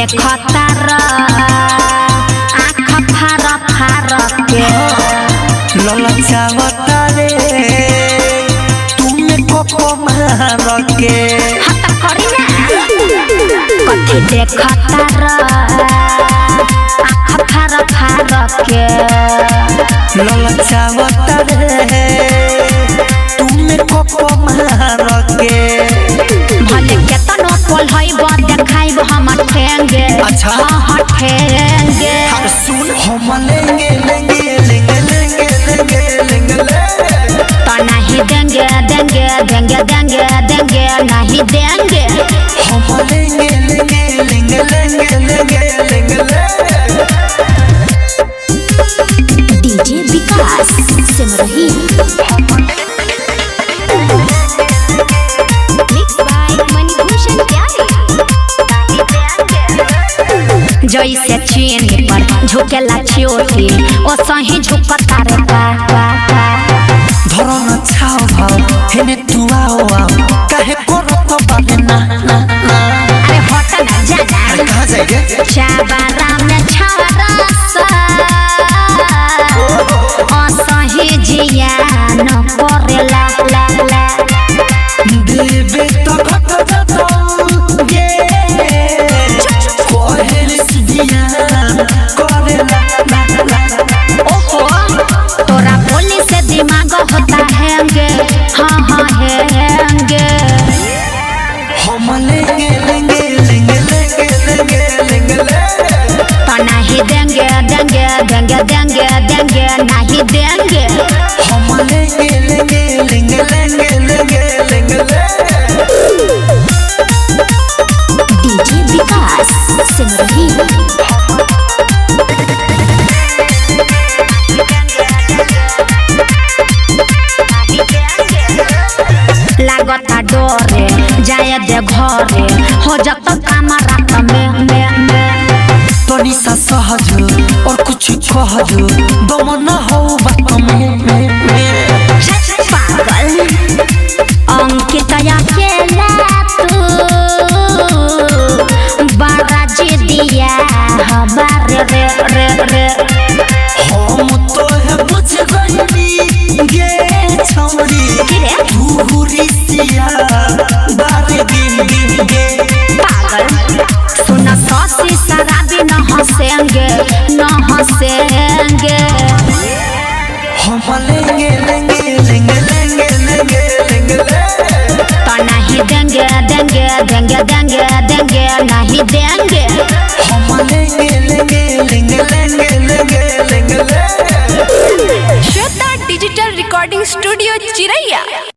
देखता आँख फार फार के ललचावता रे तुमने कोको मार के हट करी ना कथी देखता आँख फार फार के ललचावता रे तुमने कोको मार के भले केतनो पल हईब देखाइब हम ठेंगे। अच्छा ठेंगे सुन हम लेंगे लेंगे लेंगे लेंगे लेंगे लेंगे तो नहीं देंगे देंगे देंगे देंगे देंगे नहीं देंगे हम लेंगे लेंगे लेंगे लेंगे लेंगे लेंगे डीजे विकास सिमरही जैसे चीनी पर झुकेला चोटी ओ सही झुकता रे बाबा धरो न छाओ भाव हेने तू आओ आओ काहे करो तो बाबे ना ना ना अरे हट ना जा कहां जाएगे चाबरा में छावरा सा ओ सही जिया न करेला ला ला देवे तो घट जाता ये ओहो तोरा बोली से दिमाग होता हैंगे हाँ हाँ हैंगे हम लेंगे लेंगे लेंगे लेंगे लेंगे लेंगे तो नहीं देंगे देंगे देंगे देंगे देंगे नहीं देंगे हम लेंगे लेंगे लेंगे लेंगे लेंगे लेंगे डीजे विकास सिमरही लागता डोरे जाए दे घरे हो जत काम रात में तनी सा सहज और कुछ कहज दम न हो बात में पागल अंकित अकेला तू बड़ा जिदिया हमारे रे रे रे हम तो है बुझ गई ये छौरी धूरी सिया बारे दिन दिन गे पागल सुना सौसी शराबी न हंसेंगे न हंसेंगे हम लेंगे लेंगे लेंगे लेंगे लेंगे लेंगे तो नहीं देंगे देंगे देंगे देंगे देंगे नहीं देंगे हम लेंगे लेंगे लेंगे लेंगे लेंगे लेंगे श्वेता डिजिटल रिकॉर्डिंग स्टूडियो चिरैया।